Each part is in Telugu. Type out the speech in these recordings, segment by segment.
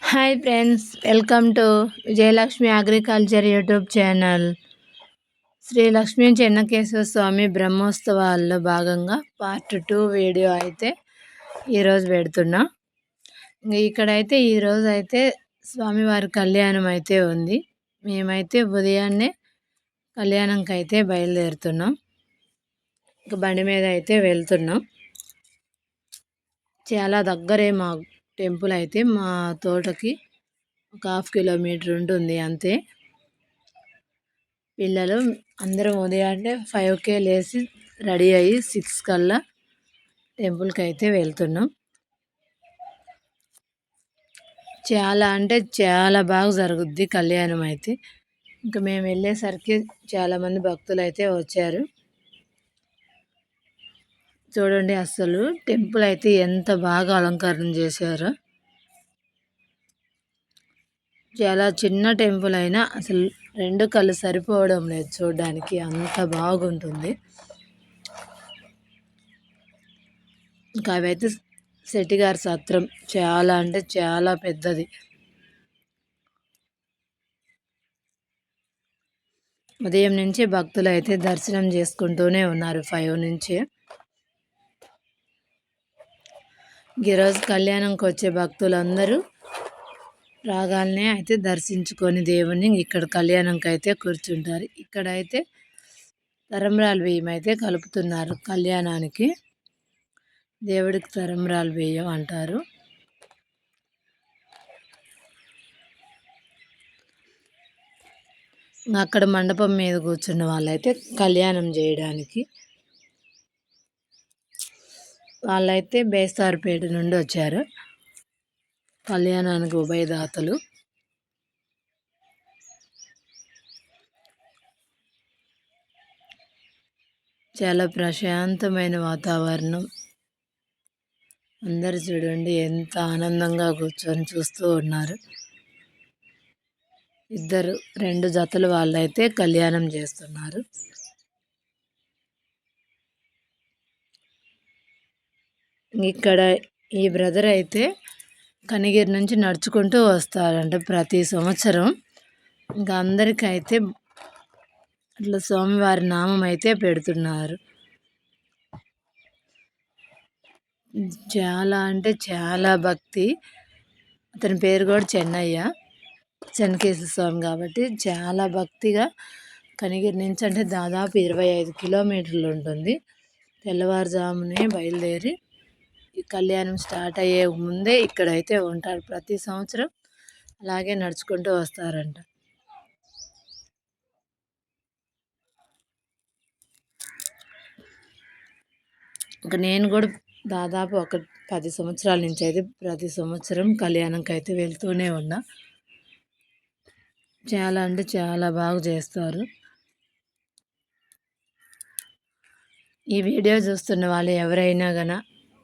Hi friends, welcome to Vijayalakshmi agriculture YouTube channel. Sri Lakshmi Chennakesava Swamy బ్రహ్మోత్సవాల్లో భాగంగా పార్ట్ 2 వీడియో అయితే ఈరోజు పెడుతున్నా. ఇక్కడైతే ఈరోజు అయితే స్వామివారి కళ్యాణం అయితే ఉంది. మేమైతే ఉదయాన్నే కళ్యాణంకి అయితే బయలుదేరుతున్నాం. ఇక బండి మీద అయితే వెళ్తున్నాం. చాలా దగ్గరే మా టెంపుల్ అయితే, మా తోటకి ఒక 1/2 కిలోమీటర్ ఉంటుంది అంతే. పిల్లలు అందరం ఉదయాన్నే 5కే లేచి రెడీ అయ్యి 6 కల్లా టెంపుల్కి అయితే వెళ్తున్నాం. చాలా అంటే చాలా బాగా జరుగుద్ది కళ్యాణం అయితే. ఇంకా మేము వెళ్ళేసరికి చాలామంది భక్తులు అయితే వచ్చారు. చూడండి, అసలు టెంపుల్ అయితే ఎంత బాగా అలంకరణ చేశారో. చాలా చిన్న టెంపుల్ అయినా అసలు 2 కళ్ళు సరిపోవడం లేదు చూడడానికి, అంత బాగుంటుంది. ఇంకా అవైతే శెట్టిగారి సత్రం చాలా అంటే చాలా పెద్దది. ఉదయం నుంచి భక్తులు అయితే దర్శనం చేసుకుంటూనే ఉన్నారు 5 నుంచి. ఈరోజు కళ్యాణంకి వచ్చే భక్తులందరూ రాగాలనే అయితే దర్శించుకొని దేవుణ్ణి ఇక్కడ కళ్యాణంకి అయితే కూర్చుంటారు. ఇక్కడైతే తరంబ్రాలు బియ్యం అయితే కలుపుతున్నారు కళ్యాణానికి. దేవుడికి తరంబ్రాలు బియ్యం అంటారు. అక్కడ మండపం మీద కూర్చున్న వాళ్ళైతే కళ్యాణం చేయడానికి, వాళ్ళైతే బేస్తారుపేట నుండి వచ్చారు కళ్యాణానికి ఉభయదాతలు. చాలా ప్రశాంతమైన వాతావరణం. అందరు చూడండి ఎంత ఆనందంగా కూర్చొని చూస్తూ ఉన్నారు. 2 జతలు వాళ్ళైతే కళ్యాణం చేస్తున్నారు. ఇక్కడ ఈ బ్రదర్ అయితే కనిగిరి నుంచి నడుచుకుంటూ వస్తారంట ప్రతి సంవత్సరం. ఇంకా అందరికైతే అట్లా స్వామివారి నామం అయితే పెడుతున్నారు. చాలా అంటే చాలా భక్తి. అతని పేరు కూడా చెన్నకేశవ స్వామి కాబట్టి చాలా భక్తిగా కనిగిరి నుంచి అంటే దాదాపు 25 కిలోమీటర్లు ఉంటుంది. తెల్లవారుజామునే బయలుదేరి ఈ కళ్యాణం స్టార్ట్ అయ్యే ముందే ఇక్కడైతే ఉంటారు. ప్రతి సంవత్సరం అలాగే నడుచుకుంటూ వస్తారంట. ఇంకా నేను కూడా దాదాపు ఒక 10 సంవత్సరాల నుంచి అయితే ప్రతి సంవత్సరం కళ్యాణంకి అయితే వెళ్తూనే ఉన్నా. చాలా అంటే చాలా బాగా చేస్తారు. ఈ వీడియో చూస్తున్న వాళ్ళు ఎవరైనా గన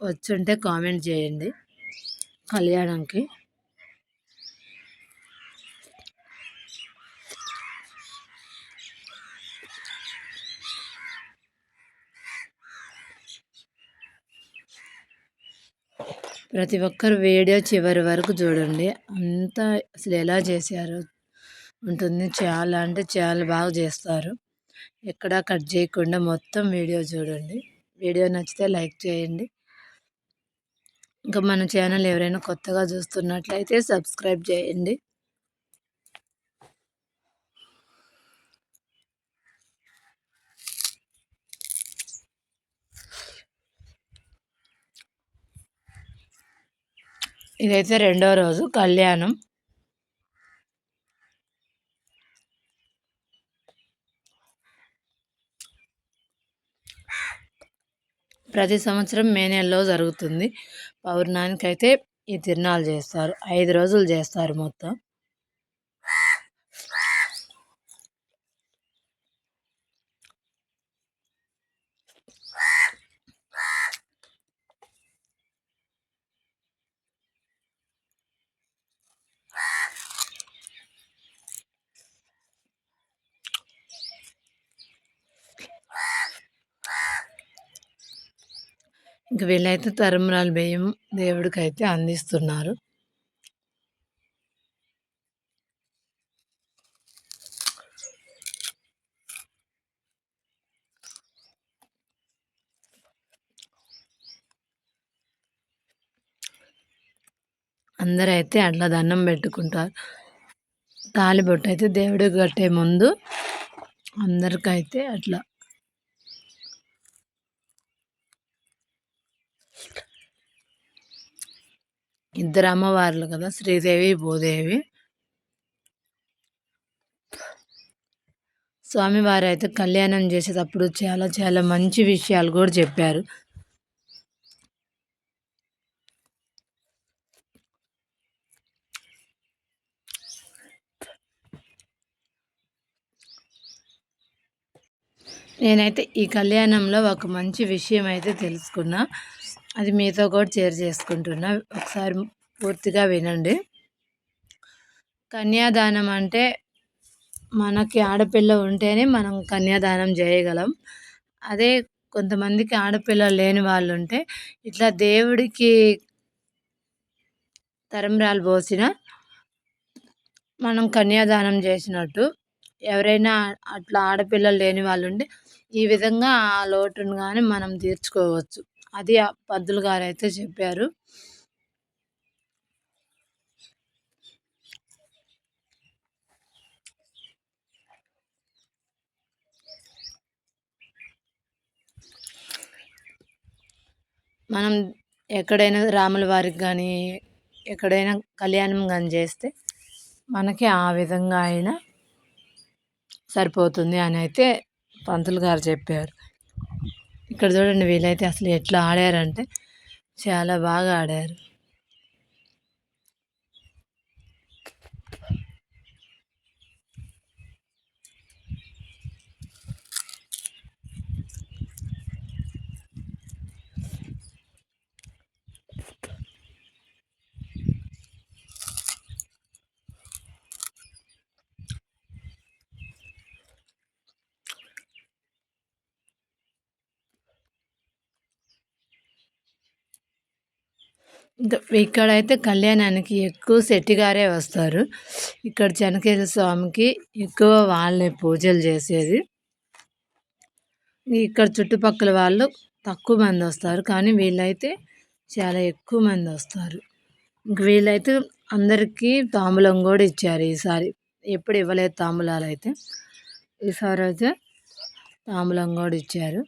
వచ్చుంటే కామెంట్ చేయండి కళ్యాణంకి. ప్రతి ఒక్కరు వీడియో చివరి వరకు చూడండి. అంతా అసలు ఎలా చేశారో ఉంటుంది. చాలా అంటే చాలా బాగా చేస్తారు. ఎక్కడా కట్ చేయకుండా మొత్తం వీడియో చూడండి. వీడియో నచ్చితే లైక్ చేయండి. ఇంకా మన ఛానల్ ఎవరైనా కొత్తగా చూస్తున్నట్లయితే సబ్స్క్రైబ్ చేయండి. ఇదైతే 2వ రోజు కళ్యాణం. ప్రతి సంవత్సరం మే నెలలో జరుగుతుంది. పౌర్ణానికి అయితే ఈ తిరునాళ్ళు చేస్తారు. 5 రోజులు చేస్తారు మొత్తం. ఇంక వీళ్ళైతే తరంబ్రాలు బియ్యం దేవుడికి అయితే అందిస్తున్నారు. అందరైతే అట్లా దండం పెట్టుకుంటారు. తాళిబొట్టు అయితే దేవుడికి కట్టే ముందు అందరికైతే అట్లా ఇద్దరు అమ్మవార్లు కదా, శ్రీదేవి భూదేవి. స్వామివారు అయితే కళ్యాణం చేసేటప్పుడు చాలా చాలా మంచి విషయాలు కూడా చెప్పారు. నేనైతే ఈ కళ్యాణంలో ఒక మంచి విషయం అయితే తెలుసుకున్నా. అది మీతో కూడా షేర్ చేసుకుంటున్నా. ఒకసారి పూర్తిగా వినండి. కన్యాదానం అంటే మనకి ఆడపిల్ల ఉంటేనే మనం కన్యాదానం చేయగలం. అదే కొంతమందికి ఆడపిల్లలు లేని వాళ్ళు ఉంటే ఇట్లా దేవుడికి తలంబ్రాలు పోసిన మనం కన్యాదానం చేసినట్టు. ఎవరైనా అట్లా ఆడపిల్లలు లేని వాళ్ళు ఉంటే ఈ విధంగా ఆ లోటును కానీ మనం తీర్చుకోవచ్చు. అది ఆ పంతులు గారైతే చెప్పారు. మనం ఎక్కడైనా రాముల వారికి కానీ ఎక్కడైనా కళ్యాణం కానీ చేస్తే మనకి ఆ విధంగా అయినా సరిపోతుంది అని అయితే పంతులు గారు చెప్పారు. ఇక్కడ చూడండి, వీళ్ళైతే అసలు ఎట్లా ఆడారంటే చాలా బాగా ఆడారు. ఇంకా ఇక్కడైతే కళ్యాణానికి ఎక్కువ శెట్టిగారే వస్తారు. ఇక్కడ చెనకేశ్వర స్వామికి ఎక్కువ వాళ్ళే పూజలు చేసేది. ఇక్కడ చుట్టుపక్కల వాళ్ళు తక్కువ మంది వస్తారు, కానీ వీళ్ళైతే చాలా ఎక్కువ మంది వస్తారు. ఇంక వీళ్ళైతే అందరికీ తాంబూలం కూడా ఇచ్చారు ఈసారి. ఎప్పుడు ఇవ్వలేదు తాంబూలాలు అయితే, ఈసారి అయితే తాంబూలం కూడా ఇచ్చారు.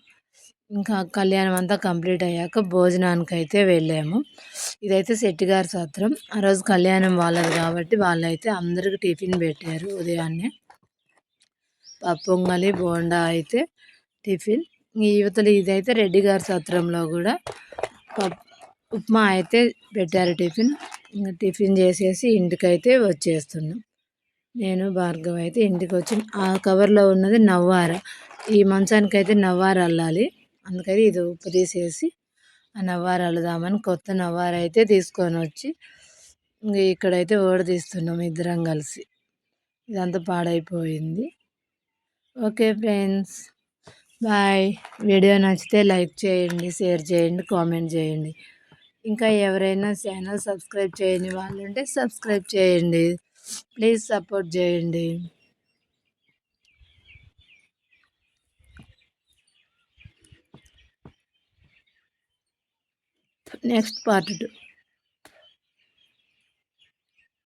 ఇంకా కళ్యాణం అంతా కంప్లీట్ అయ్యాక భోజనానికి అయితే వెళ్ళాము. ఇదైతే శెట్టిగారి సత్రం. ఆ రోజు కళ్యాణం వాళ్ళది కాబట్టి వాళ్ళైతే అందరికి టిఫిన్ పెట్టారు ఉదయాన్నే. పొంగలి బోండా అయితే టిఫిన్. ఈ యువతలు ఇదైతే రెడ్డి గారి సత్రంలో కూడా ఉప్మా అయితే పెట్టారు టిఫిన్. ఇంకా టిఫిన్ చేసేసి ఇంటికైతే వచ్చేస్తున్నాం. నేను భార్గవ్ అయితే ఇంటికి వచ్చి ఆ కవర్లో ఉన్నది నవ్వార. ఈ మంచానికి అయితే నవ్వార అల్లాలి. అందుకని ఇది ఉప్పు తీసేసి ఆ నవ్వార అల్లుదామని కొత్త నవ్వార అయితే తీసుకొని వచ్చి ఇక్కడైతే తీస్తున్నాం ఇద్దరం కలిసి. ఇదంతా పాడైపోయింది. Okay friends, bye. వీడియో నచ్చితే లైక్ చేయండి, షేర్ చేయండి, కామెంట్ చేయండి. ఇంకా ఎవరైనా ఛానల్ సబ్స్క్రైబ్ చేయని వాళ్ళు ఉంటే సబ్స్క్రైబ్ చేయండి. ప్లీజ్ సపోర్ట్ చేయండి. Next part 2.